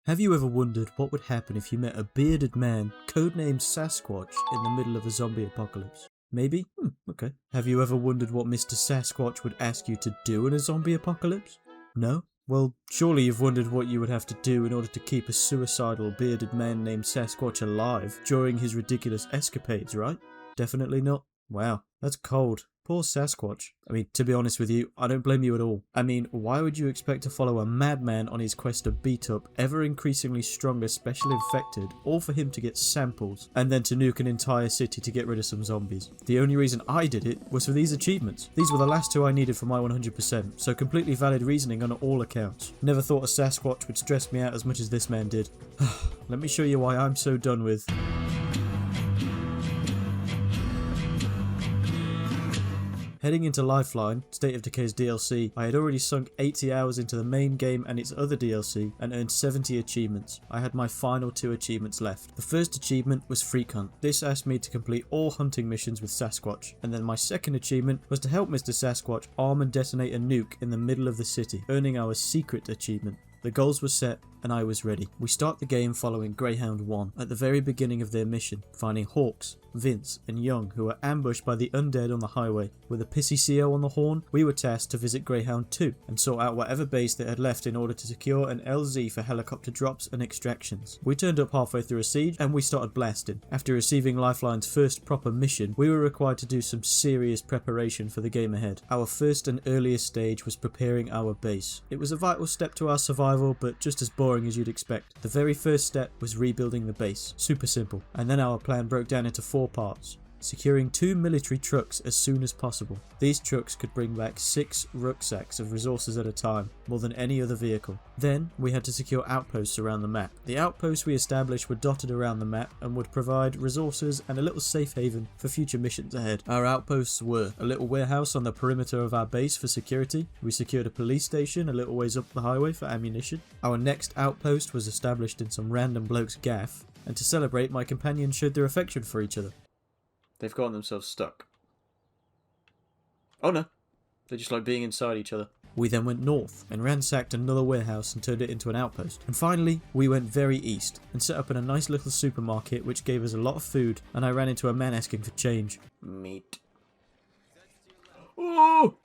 Have you ever wondered what would happen if you met a bearded man, codenamed Sasquatch, in the middle of a zombie apocalypse? Maybe? Okay. Have you ever wondered what Mr. Sasquatch would ask you to do in a zombie apocalypse? No? Well, surely you've wondered what you would have to do in order to keep a suicidal bearded man named Sasquatch alive during his ridiculous escapades, right? Definitely not? Wow, that's cold. Poor Sasquatch. I mean, to be honest with you, I don't blame you at all. I mean, why would you expect to follow a madman on his quest to beat up ever increasingly stronger special infected, all for him to get samples, and then to nuke an entire city to get rid of some zombies? The only reason I did it was for these achievements. These were the last two I needed for my 100%, so completely valid reasoning on all accounts. Never thought a Sasquatch would stress me out as much as this man did. Let me show you why I'm so done with... Heading into Laflamme, State of Decay's DLC, I had already sunk 80 hours into the main game and its other DLC and earned 70 achievements. I had my final 2 achievements left. The first achievement was Freak Hunt. This asked me to complete all hunting missions with Sasquatch, and then my second achievement was to help Mr. Sasquatch arm and detonate a nuke in the middle of the city, earning our secret achievement. The goals were set and I was ready. We start the game following Greyhound 1 at the very beginning of their mission, finding Hawks, Vince and Young, who were ambushed by the undead on the highway. With a pissy CO on the horn, we were tasked to visit Greyhound 2 and sort out whatever base they had left in order to secure an LZ for helicopter drops and extractions. We turned up halfway through a siege and we started blasting. After receiving Lifeline's first proper mission, we were required to do some serious preparation for the game ahead. Our first and earliest stage was preparing our base. It was a vital step to our survival, but just as boring as you'd expect. The very first step was rebuilding the base. Super simple. And then our plan broke down into 4 parts. Securing 2 military trucks as soon as possible. These trucks could bring back 6 rucksacks of resources at a time, more than any other vehicle. Then we had to secure outposts around the map. The outposts we established were dotted around the map and would provide resources and a little safe haven for future missions ahead. Our outposts were a little warehouse on the perimeter of our base for security. We secured a police station a little ways up the highway for ammunition. Our next outpost was established in some random bloke's gaff, and to celebrate, my companions showed their affection for each other. They've gotten themselves stuck. Oh no, they just like being inside each other. We then went north and ransacked another warehouse and turned it into an outpost. And finally, we went very east and set up in a nice little supermarket which gave us a lot of food, and I ran into a man asking for change. Meat. Oh!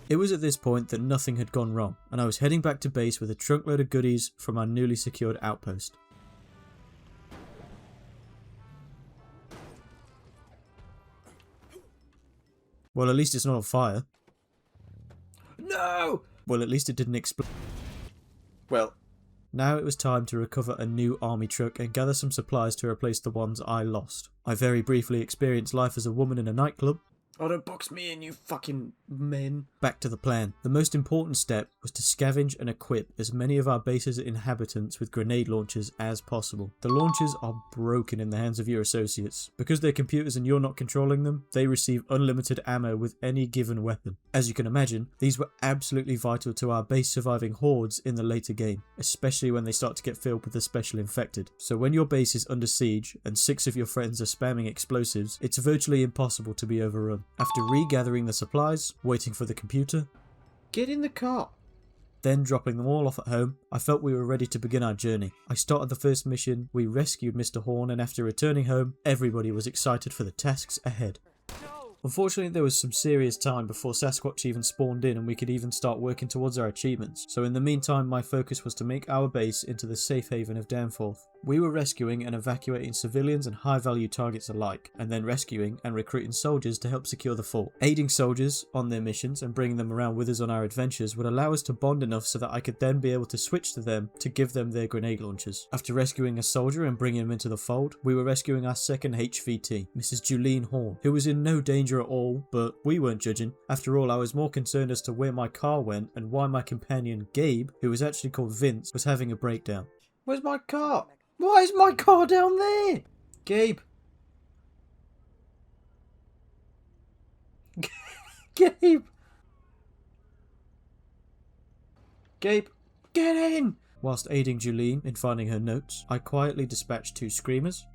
It was at this point that nothing had gone wrong, and I was heading back to base with a trunkload of goodies from our newly secured outpost. Well, at least it's not on fire. No! Well, at least it didn't explode. Well, now it was time to recover a new army truck and gather some supplies to replace the ones I lost. I very briefly experienced life as a woman in a nightclub. Oh, don't box me in, you fucking men. Back to the plan. The most important step was to scavenge and equip as many of our base's inhabitants with grenade launchers as possible. The launchers are broken in the hands of your associates. Because they're computers and you're not controlling them, they receive unlimited ammo with any given weapon. As you can imagine, these were absolutely vital to our base surviving hordes in the later game, especially when they start to get filled with the special infected. So when your base is under siege and 6 of your friends are spamming explosives, it's virtually impossible to be overrun. After regathering the supplies, waiting for the computer, get in the car, then dropping them all off at home, I felt we were ready to begin our journey. I started the first mission, we rescued Mr. Horn, and after returning home, everybody was excited for the tasks ahead. Unfortunately, there was some serious time before Sasquatch even spawned in and we could even start working towards our achievements, so in the meantime my focus was to make our base into the safe haven of Danforth. We were rescuing and evacuating civilians and high-value targets alike, and then rescuing and recruiting soldiers to help secure the fort. Aiding soldiers on their missions and bringing them around with us on our adventures would allow us to bond enough so that I could then be able to switch to them to give them their grenade launchers. After rescuing a soldier and bringing him into the fold, we were rescuing our second HVT, Mrs. Julene Horn, who was in no danger at all, but we weren't judging. After all, I was more concerned as to where my car went and why my companion Gabe, who was actually called Vince, was having a breakdown. Where's my car? Why is my car down there? Gabe. Gabe. Gabe, get in! Whilst aiding Julene in finding her notes, I quietly dispatched 2 screamers,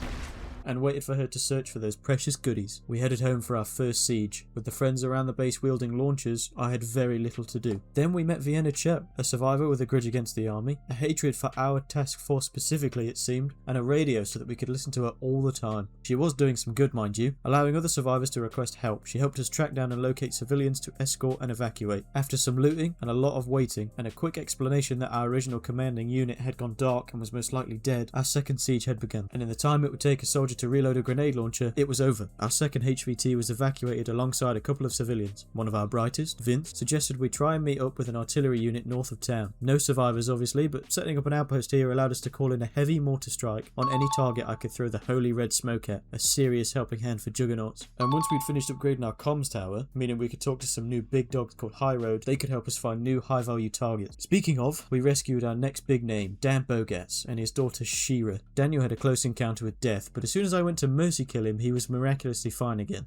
and waited for her to search for those precious goodies. We headed home for our first siege. With the friends around the base wielding launchers, I had very little to do. Then we met Vienna Chep, a survivor with a grudge against the army, a hatred for our task force specifically it seemed, and a radio so that we could listen to her all the time. She was doing some good, mind you, allowing other survivors to request help. She helped us track down and locate civilians to escort and evacuate. After some looting and a lot of waiting, and a quick explanation that our original commanding unit had gone dark and was most likely dead, our second siege had begun. And in the time it would take a soldier to reload a grenade launcher, it was over. Our second HVT was evacuated alongside a couple of civilians. One of our brightest, Vince, suggested we try and meet up with an artillery unit north of town. No survivors obviously, but setting up an outpost here allowed us to call in a heavy mortar strike on any target I could throw the holy red smoke at, a serious helping hand for juggernauts. And once we'd finished upgrading our comms tower, meaning we could talk to some new big dogs called High Road, they could help us find new high value targets. Speaking of, we rescued our next big name, Dan Bogas, and his daughter Shira. Daniel had a close encounter with death, but as soon as I went to mercy kill him, he was miraculously fine again.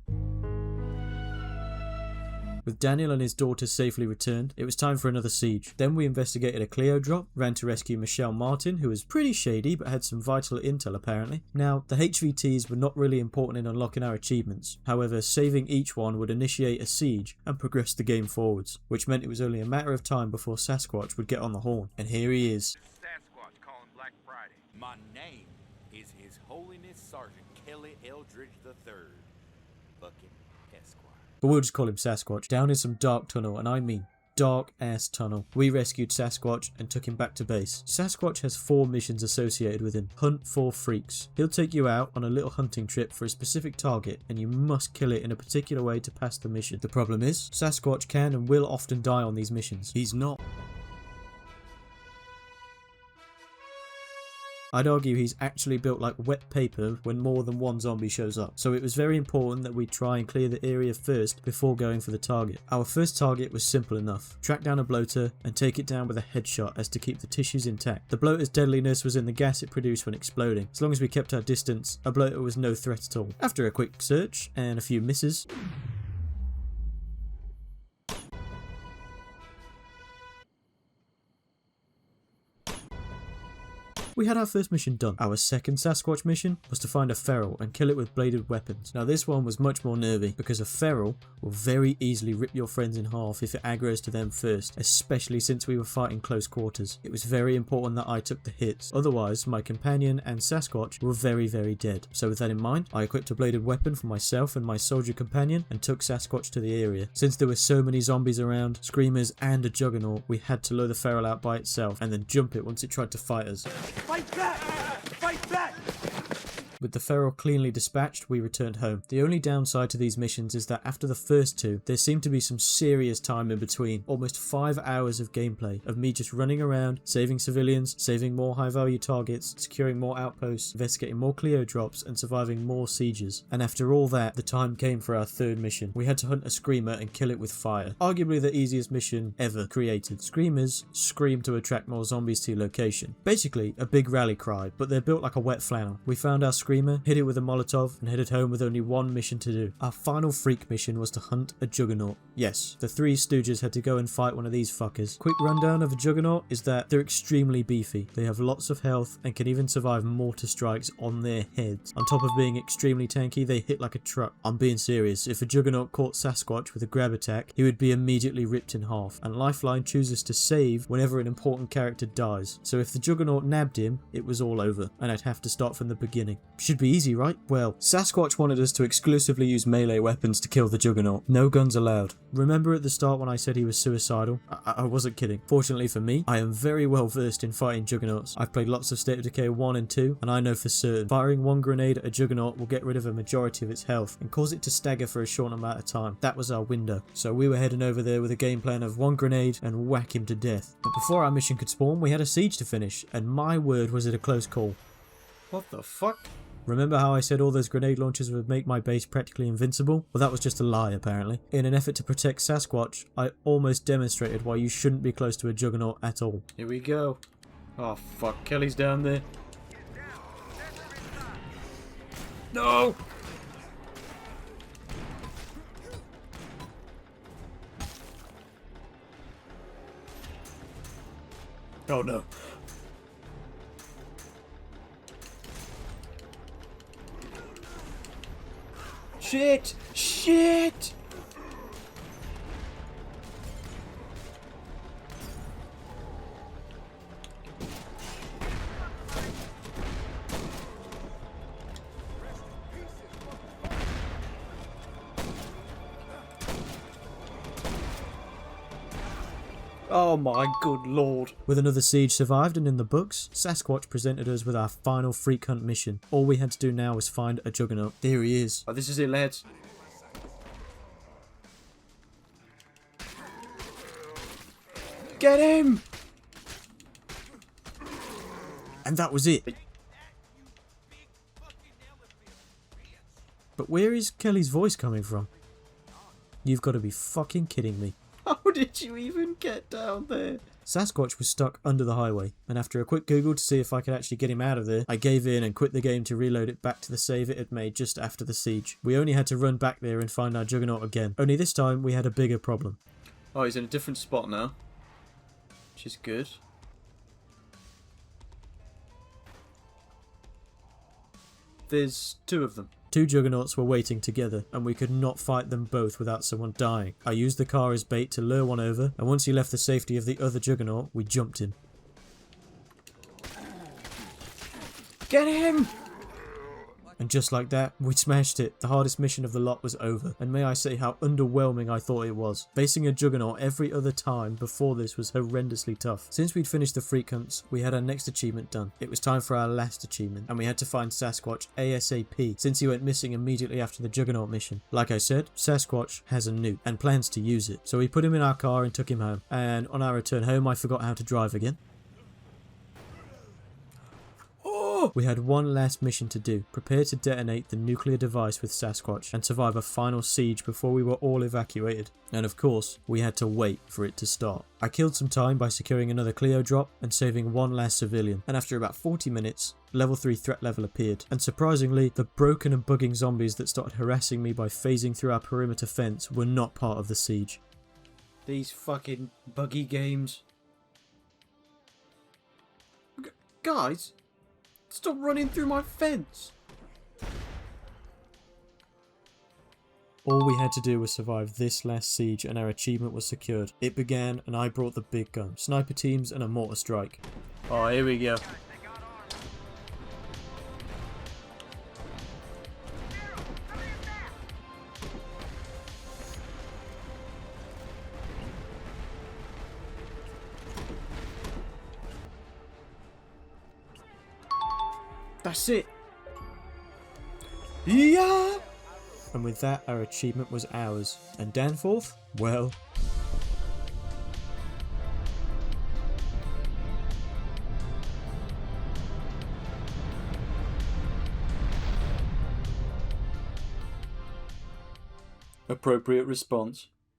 With Daniel and his daughter safely returned, it was time for another siege. Then we investigated a Clio drop, ran to rescue Michelle Martin, who was pretty shady but had some vital intel apparently. Now, the HVTs were not really important in unlocking our achievements. However, saving each one would initiate a siege and progress the game forwards, which meant it was only a matter of time before Sasquatch would get on the horn. And here he is. Sasquatch calling Black Friday. My name is His Holiness Sergeant Kelly Eldridge III. Bucket Esquire. But we'll just call him Sasquatch. Down in some dark tunnel, and I mean dark ass tunnel, we rescued Sasquatch and took him back to base. Sasquatch has 4 missions associated with him. Hunt 4 freaks. He'll take you out on a little hunting trip for a specific target, and you must kill it in a particular way to pass the mission. The problem is, Sasquatch can and will often die on these missions. He's not. I'd argue he's actually built like wet paper when more than one zombie shows up, so it was very important that we try and clear the area first before going for the target. Our first target was simple enough: track down a bloater and take it down with a headshot as to keep the tissues intact. The bloater's deadliness was in the gas it produced when exploding. As long as we kept our distance, a bloater was no threat at all. After a quick search and a few misses, we had our first mission done. Our second Sasquatch mission was to find a feral and kill it with bladed weapons. Now this one was much more nervy, because a feral will very easily rip your friends in half if it aggroes to them first, especially since we were fighting close quarters. It was very important that I took the hits, otherwise my companion and Sasquatch were very dead. So with that in mind, I equipped a bladed weapon for myself and my soldier companion and took Sasquatch to the area. Since there were so many zombies around, screamers and a juggernaut, we had to lure the feral out by itself and then jump it once it tried to fight us. Fight back! Fight back! With the feral cleanly dispatched, we returned home. The only downside to these missions is that after the first 2, there seemed to be some serious time in between. Almost 5 hours of gameplay, of me just running around, saving civilians, saving more high value targets, securing more outposts, investigating more Clio drops, and surviving more sieges. And after all that, the time came for our third mission. We had to hunt a screamer and kill it with fire. Arguably the easiest mission ever created. Screamers scream to attract more zombies to your location. Basically, a big rally cry, but they're built like a wet flannel. We found our screamer, hit it with a Molotov, and headed home with only one mission to do. Our final freak mission was to hunt a juggernaut. Yes, the 3 stooges had to go and fight one of these fuckers. Quick rundown of a juggernaut is that they're extremely beefy. They have lots of health and can even survive mortar strikes on their heads. On top of being extremely tanky, they hit like a truck. I'm being serious. If a juggernaut caught Sasquatch with a grab attack, he would be immediately ripped in half, and Lifeline chooses to save whenever an important character dies. So if the juggernaut nabbed him, it was all over, and I'd have to start from the beginning. Should be easy, right? Well, Sasquatch wanted us to exclusively use melee weapons to kill the juggernaut. No guns allowed. Remember at the start when I said he was suicidal? I wasn't kidding. Fortunately for me, I am very well versed in fighting juggernauts. I've played lots of State of Decay 1 and 2, and I know for certain firing one grenade at a juggernaut will get rid of a majority of its health and cause it to stagger for a short amount of time. That was our window. So we were heading over there with a game plan of one grenade and whack him to death. But before our mission could spawn, we had a siege to finish, and my word was it a close call. What the fuck? Remember how I said all those grenade launchers would make my base practically invincible? Well, that was just a lie, apparently. In an effort to protect Sasquatch, I almost demonstrated why you shouldn't be close to a juggernaut at all. Here we go. Oh fuck, Kelly's down there. No! Oh no. Shit! Shit! Oh my good lord. With another siege survived and in the books, Sasquatch presented us with our final freak hunt mission. All we had to do now was find a juggernaut. There he is. Oh, this is it, lads. Get him! And that was it. But where is Kelly's voice coming from? You've got to be fucking kidding me. How did you even get down there? Sasquatch was stuck under the highway, and after a quick Google to see if I could actually get him out of there, I gave in and quit the game to reload it back to the save it had made just after the siege. We only had to run back there and find our juggernaut again, only this time we had a bigger problem. Oh, he's in a different spot now, which is good. There's two of them. Two juggernauts were waiting together, and we could not fight them both without someone dying. I used the car as bait to lure one over, and once he left the safety of the other juggernaut, we jumped him. Get him! And just like that, we smashed it. The hardest mission of the lot was over, and may I say how underwhelming I thought it was. Facing a juggernaut every other time before this was horrendously tough. Since we'd finished the freak hunts, we had our next achievement done. It was time for our last achievement, and we had to find Sasquatch ASAP, since he went missing immediately after the juggernaut mission. Like I said, Sasquatch has a nuke, and plans to use it. So we put him in our car and took him home. And on our return home, I forgot how to drive again. We had one last mission to do, prepare to detonate the nuclear device with Sasquatch and survive a final siege before we were all evacuated. And of course, we had to wait for it to start. I killed some time by securing another Clio drop and saving one last civilian, and after about 40 minutes, level 3 threat level appeared, and surprisingly, the broken and bugging zombies that started harassing me by phasing through our perimeter fence were not part of the siege. These fucking buggy games. Guys? Stop running through my fence! All we had to do was survive this last siege and our achievement was secured. It began and I brought the big gun, sniper teams and a mortar strike. Oh, here we go. That's it. Yeah. And with that, our achievement was ours. And Danforth? Well... Appropriate response.